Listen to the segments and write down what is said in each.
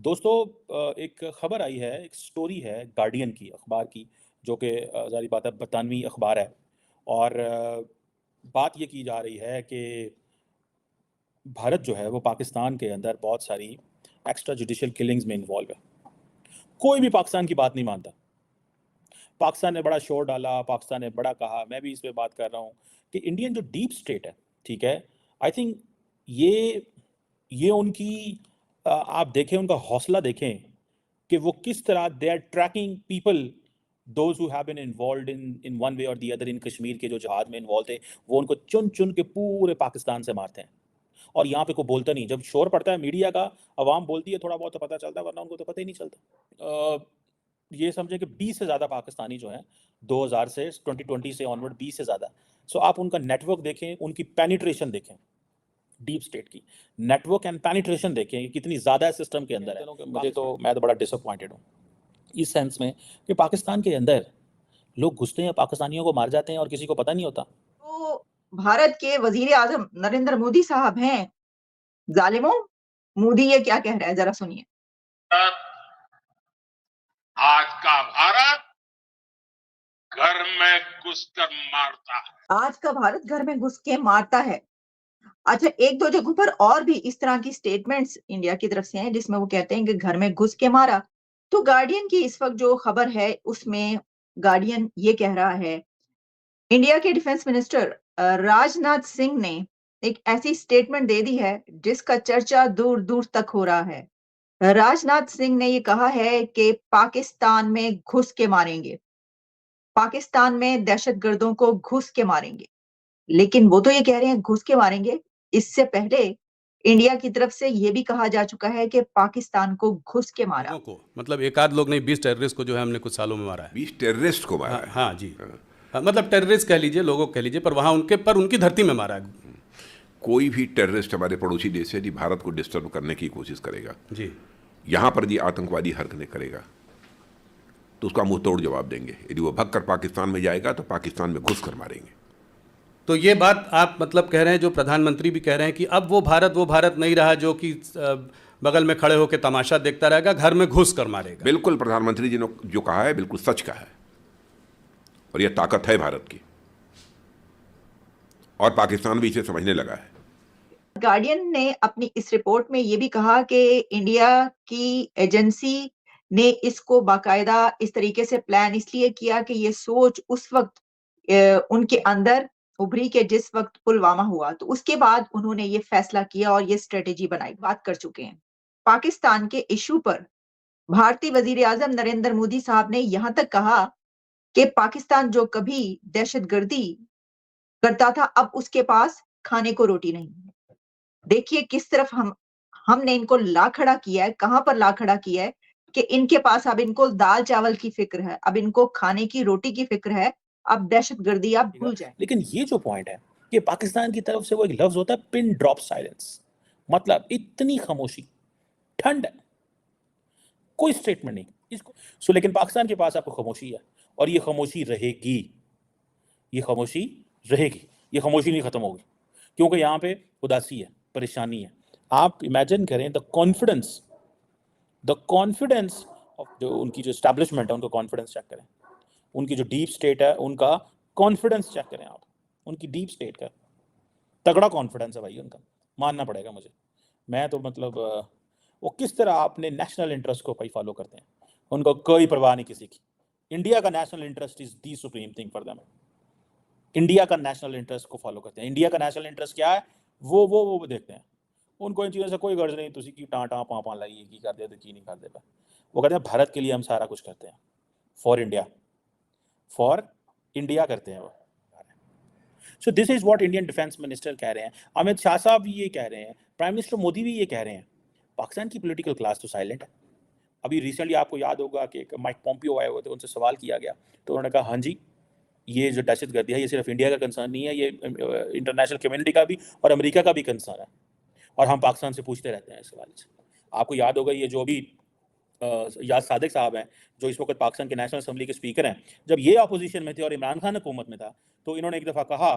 दोस्तों एक खबर आई है, एक स्टोरी है गार्डियन की, अखबार की, जो कि ज़ाहिर बात है बरतानवी अखबार है। और बात ये की जा रही है कि भारत जो है वो पाकिस्तान के अंदर बहुत सारी एक्स्ट्रा जुडिशियल किलिंग्स में इन्वॉल्व है। कोई भी पाकिस्तान की बात नहीं मानता। पाकिस्तान ने बड़ा शोर डाला, पाकिस्तान ने बड़ा कहा, मैं भी इस पे बात कर रहा हूँ कि इंडियन जो डीप स्टेट है, ठीक है, आई थिंक ये उनकी आप देखें, उनका हौसला देखें कि वो किस तरह they are tracking people those who have been involved in one way और दी अदर इन कश्मीर के जो जहाद में इन्वॉल्व थे, वो उनको चुन चुन के पूरे पाकिस्तान से मारते हैं। और यहाँ पे कोई बोलता नहीं, जब शोर पड़ता है मीडिया का, आवाम बोलती है, थोड़ा बहुत तो पता चलता है, वरना उनको तो पता ही नहीं चलता। ये समझे कि 20 से ज़्यादा पाकिस्तानी जो हैं 2000 से 2020 से ऑनवर्ड 20 से ज़्यादा। सो आप उनका नेटवर्क देखें, उनकी पेनिट्रेशन देखें, डीप स्टेट की नेटवर्क एंड पेनिट्रेशन देखें कि कितनी ज़्यादा सिस्टम के अंदर है। मैं तो बड़ा डिसअपॉइंटेड हूँ इस सेंस में कि पाकिस्तान के अंदर लोग घुसते हैं, पाकिस्तानियों को मार जाते हैं और किसी को पता नहीं होता। तो भारत के वजीर आजम नरेंद्र मोदी साहब हैं जालिमों। मोदी ये क्या कह रहा है, जरा सुनिए। आज का भारत घर में घुसकर मारता है। आज का भारत घर में घुस के मारता है। अच्छा, एक दो जगहों पर और भी इस तरह की स्टेटमेंट्स इंडिया की तरफ से हैं जिसमें वो कहते हैं कि घर में घुस के मारा। तो गार्डियन की इस वक्त जो खबर है उसमें गार्डियन ये कह रहा है, इंडिया के डिफेंस मिनिस्टर राजनाथ सिंह ने एक ऐसी स्टेटमेंट दे दी है जिसका चर्चा दूर दूर तक हो रहा है। राजनाथ सिंह ने ये कहा है कि पाकिस्तान में घुस के मारेंगे, पाकिस्तान में दहशतगर्दों को घुस के मारेंगे। लेकिन वो तो ये कह रहे हैं घुस के मारेंगे। इससे पहले इंडिया की तरफ से ये भी कहा जा चुका है कि पाकिस्तान को घुस के मारा। लोगों को, मतलब एक आध लोग नहीं, 20 टेररिस्ट को जो है हमने कुछ सालों में मारा है। 20 टेररिस्ट को मारा है। हाँ जी, मतलब टेररिस्ट कह लीजिए, लोगों कह लीजिए, पर वहाँ उनकी धरती में मारा है। कोई भी टेररिस्ट हमारे पड़ोसी देश से यदि भारत को डिस्टर्ब करने की कोशिश करेगा जी, यहाँ पर यदि आतंकवादी हरकतें करेगा तो उसका मुंह तोड़ जवाब देंगे। यदि वो भग कर पाकिस्तान में जाएगा तो पाकिस्तान में घुस कर मारेंगे। तो ये बात आप मतलब कह रहे हैं, जो प्रधानमंत्री भी कह रहे हैं कि अब वो भारत नहीं रहा जो कि बगल में खड़े होकर तमाशा देखता रहेगा, घर में घुस कर मारेगा। बिल्कुल, प्रधानमंत्री जी ने जो कहा है बिल्कुल सच कहा है, और यह ताकत है भारत की, और पाकिस्तान भी इसे समझने लगा है। गार्डियन ने अपनी इस रिपोर्ट में ये भी कहा कि इंडिया की एजेंसी ने इसको बाकायदा इस तरीके से प्लान इसलिए किया कि ये सोच उस वक्त उनके अंदर उभरी के जिस वक्त पुलवामा हुआ, तो उसके बाद उन्होंने ये फैसला किया और ये स्ट्रेटेजी बनाई। बात कर चुके हैं पाकिस्तान के इशू पर। भारतीय वजीर आजम नरेंद्र मोदी साहब ने यहां तक कहा कि पाकिस्तान जो कभी दहशतगर्दी करता था, अब उसके पास खाने को रोटी नहीं है। देखिए किस तरफ हमने इनको ला खड़ा किया है, कहां पर ला खड़ा किया है कि इनके पास अब इनको दाल चावल की फिक्र है, अब इनको खाने की रोटी की फिक्र है, अब दहशतगर्दी आप भूल जाए। लेकिन ये जो पॉइंट है कि पाकिस्तान की तरफ से वो एक लफ्ज होता है पिन ड्रॉप साइलेंस, मतलब इतनी खामोशी, ठंड, कोई स्टेटमेंट नहीं इसको। लेकिन पाकिस्तान के पास आपको खामोशी है, और ये खामोशी रहेगी, ये खामोशी रहेगी, ये खामोशी नहीं खत्म होगी, क्योंकि यहाँ पे उदासी है, परेशानी है। आप इमेजिन करें द कॉन्फिडेंस ऑफ जो उनकी जो एस्टैब्लिशमेंट है, उनका कॉन्फिडेंस चेक करें, उनकी जो डीप स्टेट है उनका कॉन्फिडेंस चेक करें आप, उनकी डीप स्टेट का तगड़ा कॉन्फिडेंस है भाई उनका, मानना पड़ेगा मुझे। मैं तो मतलब वो किस तरह अपने नेशनल इंटरेस्ट को भाई फॉलो करते हैं, उनको कोई परवाह नहीं किसी की। इंडिया का national interest is the supreme thing for them. India का नेशनल इंटरेस्ट को फॉलो करते हैं। इंडिया का नेशनल इंटरेस्ट क्या है वो देखते हैं। उनको इन चीज़ों से कोई गर्ज नहीं, तुसी की टाँ पाँ लाइए की कर दे तो की नहीं कर दे। वो कहते हैं भारत के लिए हम सारा कुछ करते हैं, फॉर इंडिया करते हैं वो। So this is what Indian defence minister कह रहे हैं, अमित शाह साहब भी ये कह रहे हैं, प्राइम मिनिस्टर मोदी भी ये कह रहे हैं। पाकिस्तान की पॉलिटिकल क्लास तो साइलेंट है। अभी रिसेंटली आपको याद होगा कि एक माइक पॉम्पियो आए हुए थे, उनसे सवाल किया गया तो उन्होंने कहा हाँ जी, ये जो दहशतगर्दी है ये सिर्फ इंडिया का कंसर्न नहीं है, ये इंटरनेशनल कम्युनिटी का भी और अमेरिका का भी कंसर्न है, और हम पाकिस्तान से पूछते रहते हैं इस सवाल से। आपको याद होगा ये जो भी याद सादिक साहब हैं, जो इस वक्त पाकिस्तान के नेशनल असेंबली के स्पीकर हैं, जब ये अपोजिशन में थे और इमरान खान हुकूमत में था, तो इन्होंने एक दफ़ा कहा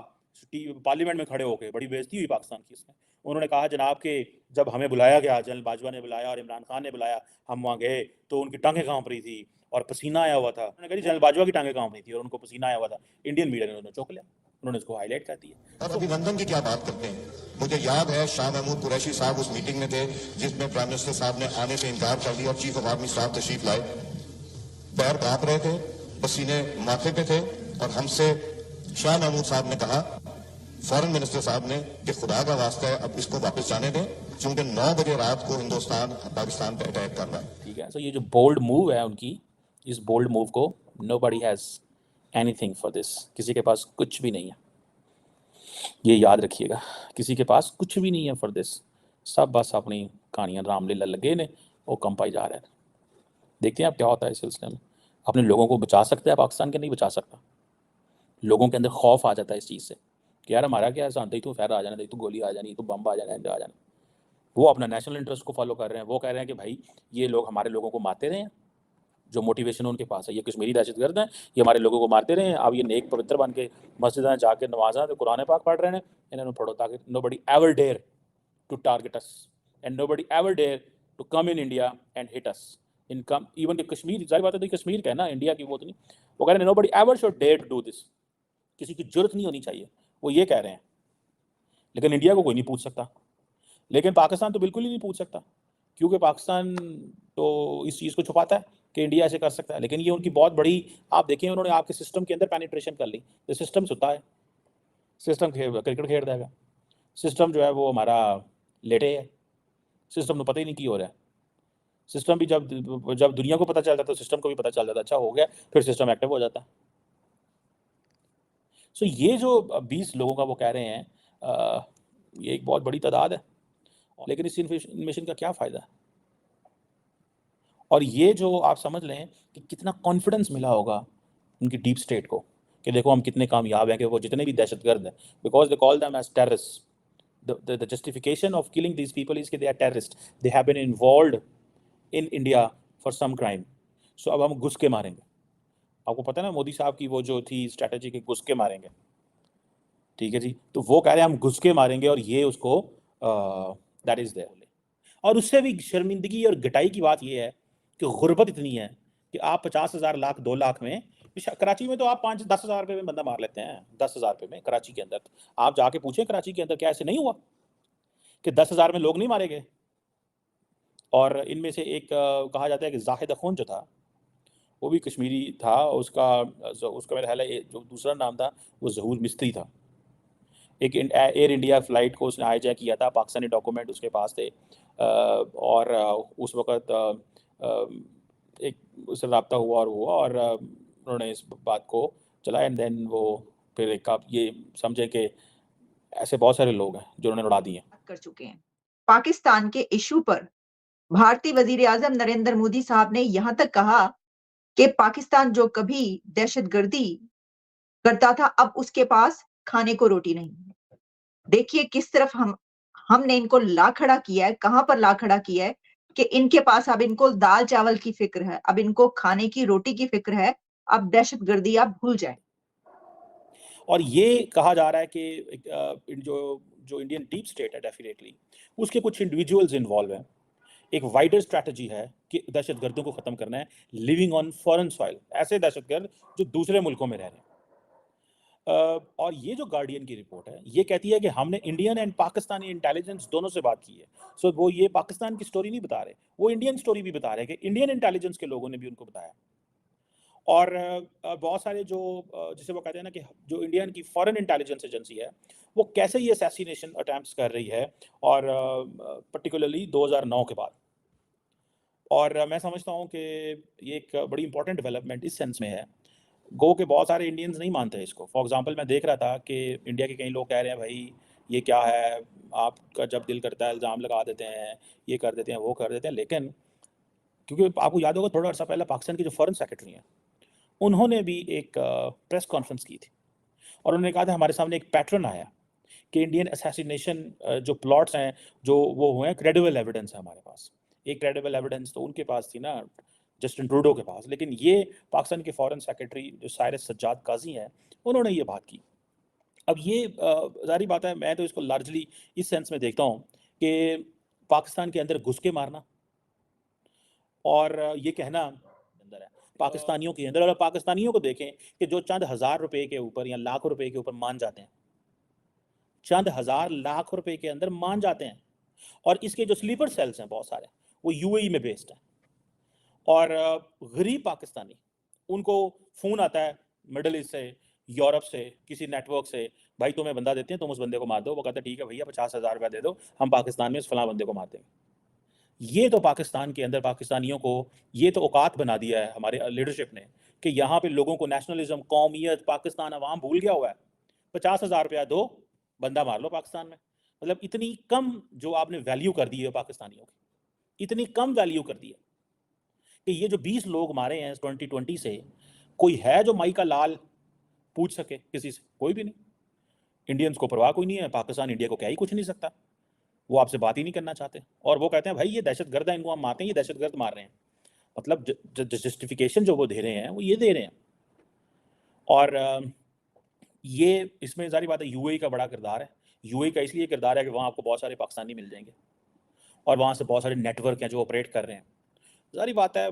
पार्लियामेंट में खड़े होकर बड़ी बेइज्जती हुई पाकिस्तान की इसमें। उन्होंने कहा जनाब कि जब हमें बुलाया गया, जनरल बाजवा ने बुलाया और इमरान खान ने बुलाया, हम वहाँ गए तो उनकी टांगें कांप रही थी और पसीना आया हुआ था। उन्होंने कहा जनरल बाजवा की टांगें कांप रही थी और उनको पसीना आया हुआ था। इंडियन मीडिया ने उन्होंने चौंक लिया, उन्होंने इसको हाईलाइट कर दिया। और अभिनंदन की क्या बात करते हैं। मुझे याद है शाह महमूद कुरैशी साहब उस मीटिंग में थे जिसमें प्राइम मिनिस्टर साहब ने आने से इनकार कर दिया और चीफ ऑफ आर्मी स्टाफ तशरीफ लाए, पैर कांप रहे थे, पसीने माथे पे थे और हमसे शाह महमूद साहब ने कहा, फॉरेन मिनिस्टर साहब ने, कि खुदा का वास्ता है अब इसको वापस जाने दें क्योंकि 9 बजे रात को हिंदुस्तान पाकिस्तान पे अटैक कर रहा है। ठीक है, सो ये जो बोल्ड मूव है उनकी, इस बोल्ड मूव को nobody has anything for this, किसी के पास कुछ भी नहीं है, ये याद रखिएगा, किसी के पास कुछ भी नहीं है फॉर दिस। सब बस अपनी कहानियां रामलीला लगे ने वो कम पाई जा रहे हैं। देखते हैं अब क्या होता है इस सिलसिले में। अपने लोगों को बचा सकता है पाकिस्तान के, नहीं बचा सकता। लोगों के अंदर खौफ आ जाता है इस चीज़ से कि यार हमारा क्या है, देख तो फैर आ जाना, देख तो गोली आ जानी, तो बम आ जाना, आ जाना। वो अपना नेशनल इंटरेस्ट को फॉलो कर रहे हैं। वो कह रहे हैं कि भाई ये लोग हमारे लोगों को मारते रहे हैं, जो मोटिवेशन उनके पास है, ये कश्मीरी दहशतगर्द हैं, ये हमारे लोगों को मारते रहे हैं। अब ये नेक पवित्र बन के मस्जिद में जाके नमाजा तो कुरान पाक पढ़ रहे हैं, इन्होंने पढ़ो ताकि nobody ever dare to target us and nobody ever dare to come in India and hit us in come even के कश्मीर। जाहिर बात है, तो कश्मीर का है ना, इंडिया की वो तो नहीं। वो कह रहे हैं nobody ever should dare to do this, किसी की जरूरत नहीं होनी चाहिए, वो ये कह रहे हैं। लेकिन इंडिया को कोई नहीं पूछ सकता, लेकिन पाकिस्तान तो बिल्कुल ही नहीं पूछ सकता, क्योंकि पाकिस्तान तो इस चीज़ को छुपाता है कि इंडिया ऐसे कर सकता है। लेकिन ये उनकी बहुत बड़ी, आप देखिए उन्होंने आपके सिस्टम के अंदर पेनिट्रेशन कर ली। तो सिस्टम सुता है, सिस्टम क्रिकेट खेल देगा, सिस्टम जो है वो हमारा लेटे है, सिस्टम को पता ही नहीं की हो रहा है। सिस्टम भी जब दुनिया को पता चल जाता है तो सिस्टम को भी पता चल जाता है, अच्छा हो गया, फिर सिस्टम एक्टिव हो जाता है। सो ये जो 20 लोगों का वो कह रहे हैं, ये एक बहुत बड़ी तादाद है, लेकिन इस इन्फॉर्मेशन का क्या फ़ायदा है। और ये जो आप समझ लें कि कितना कॉन्फिडेंस मिला होगा उनकी डीप स्टेट को कि देखो हम कितने कामयाब हैं, कि वो जितने भी दहशतगर्द हैं, because they call them as terrorist, the justification of killing these people is कि they are terrorists, they have been involved in India for some crime, so अब हम घुस के मारेंगे। आपको पता है ना मोदी साहब की वो जो थी स्ट्रैटेजी कि घुस के मारेंगे, ठीक है जी। तो वो कह रहे हैं हम घुस के मारेंगे और ये उसको दैट इज़ देयर। और उससे भी शर्मिंदगी और घटाई की बात ये है कि गुर्बत इतनी है कि आप 50,000 लाख 2 लाख में, कराची में तो आप 5-10 हज़ार रुपये में बंदा मार लेते हैं, 10,000 रुपये में कराची के अंदर। आप जाके पूछें कराची के अंदर क्या ऐसे नहीं हुआ कि 10,000 में लोग नहीं मारे गए। और इनमें से एक कहा जाता है कि जाहिद अखून जो था वो भी कश्मीरी था, उसका मेरा ख्याल है जो दूसरा नाम था वो जहूर मिस्त्री था। एक एयर इंडिया फ़्लाइट को उसने हाईजैक किया था, पाकिस्तानी डॉक्यूमेंट उसके पास थे, और उस वक़्त एक उससे रब्ता हुआ और उन्होंने इस बात को चलाया एंड देन वो फिर एक आप ये समझें कि ऐसे बहुत सारे लोग हैं जो उन्होंने उड़ा दिए कर चुके हैं। पाकिस्तान के इशू पर भारतीय वजीर आजम नरेंद्र मोदी साहब ने यहां तक कहा कि पाकिस्तान जो कभी दहशतगर्दी करता था अब उसके पास खाने को रोटी नहीं है। देखिए किस तरफ हमने इनको ला खड़ा किया है, कहां पर ला खड़ा किया है कि इनके पास अब इनको दाल चावल की फिक्र है, अब इनको खाने की रोटी की फिक्र है, अब दहशतगर्दी आप भूल जाएं। और ये कहा जा रहा है कि जो इंडियन डीप स्टेट है डेफिनेटली उसके कुछ इंडिविजुअल्स इन्वॉल्व हैं। एक वाइडर स्ट्रैटेजी है कि दहशतगर्दों को ख़त्म करना है, लिविंग ऑन फॉरेन सॉइल, ऐसे दहशतगर्द जो दूसरे मुल्कों में रह रहे हैं। और ये जो गार्डियन की रिपोर्ट है ये कहती है कि हमने इंडियन एंड पाकिस्तानी इंटेलिजेंस दोनों से बात की है। सो वो ये पाकिस्तान की स्टोरी नहीं बता रहे, वो इंडियन स्टोरी भी बता रहे हैं कि इंडियन इंटेलिजेंस के लोगों ने भी उनको बताया। और बहुत सारे जो जिसे वो कहते हैं ना कि जो इंडियन की फॉरेन इंटेलिजेंस एजेंसी है वो कैसे ये असैसिनेशन अटैम्प्ट्स कर रही है, और पर्टिकुलरली 2009 के बाद। और मैं समझता हूँ कि ये एक बड़ी इंपॉर्टेंट डेवलपमेंट इस सेंस में है, गो के बहुत सारे इंडियंस नहीं मानते इसको। फॉर एग्जांपल मैं देख रहा था कि इंडिया के कई लोग कह रहे हैं भाई ये क्या है, आपका जब दिल करता है इल्ज़ाम लगा देते हैं, ये कर देते हैं, वो कर देते हैं। लेकिन क्योंकि आपको याद होगा थोड़ा अर्सा पहले पाकिस्तान के जो फॉरेन सेक्रेटरी हैं उन्होंने भी एक प्रेस कॉन्फ्रेंस की थी और उन्होंने कहा था हमारे सामने एक पैटर्न आया कि इंडियन असैसिनेशन जो प्लॉट्स हैं जो वो हुए हैं, क्रेडिबल एविडेंस है हमारे पास। एक क्रेडिबल एविडेंस तो उनके पास थी ना, जस्टिन ट्रूडो के पास, लेकिन ये पाकिस्तान के फॉरेन सेक्रेटरी जो साइरस सज्जाद काजी हैं उन्होंने ये बात की। अब ये ज़ाहिर बात है, मैं तो इसको लार्जली इस सेंस में देखता हूँ कि पाकिस्तान के अंदर घुस के मारना और ये कहना अंदर है पाकिस्तानियों के अंदर, और पाकिस्तानियों को देखें कि जो चंद हज़ार रुपए के ऊपर या लाख रुपए के ऊपर मान जाते हैं, चंद हज़ार लाख रुपए के अंदर मान जाते हैं, और इसके जो स्लीपर सेल्स हैं बहुत सारे, वो यूएई में बेस्ड हैं। और गरीब पाकिस्तानी, उनको फ़ोन आता है मिडल ईस्ट से, यूरोप से, किसी नेटवर्क से, भाई तुम्हें बंदा देते हैं, तुम उस बंदे को मार दो। वो कहता है ठीक है भैया 50,000 रुपया दे दो, हम पाकिस्तान में इस फलां बंदे को मार देंगे। ये तो पाकिस्तान के अंदर पाकिस्तानियों को ये तो औकात बना दिया है हमारे लीडरशिप ने कि यहाँ पे लोगों को नेशनलिज्म, कौमियत, पाकिस्तान अवाम भूल गया हुआ है। 50,000 रुपया दो, बंदा मार लो पाकिस्तान में। मतलब इतनी कम जो आपने वैल्यू कर दी है पाकिस्तानियों की, इतनी कम वैल्यू कर दी है कि ये जो 20 लोग मारे हैं 2020 से, कोई है जो माई का लाल पूछ सके किसी से? कोई भी नहीं। इंडियंस को परवाह कोई नहीं है, पाकिस्तान इंडिया को कह ही कुछ नहीं सकता, वो आपसे बात ही नहीं करना चाहते, और वो कहते हैं भाई ये दहशतगर्द है, इनको हम मारते हैं, ये दहशतगर्द मार रहे हैं। मतलब जस्टिफिकेशन जो वो दे रहे हैं वो ये दे रहे हैं। और ये इसमें ज़ाहिर बात है यूएई का बड़ा किरदार है। यूएई का इसलिए किरदार है कि वहाँ आपको बहुत सारे पाकिस्तानी मिल जाएंगे और वहाँ से बहुत सारे नेटवर्क हैं जो ऑपरेट कर रहे हैं। ज़ाहिर बात है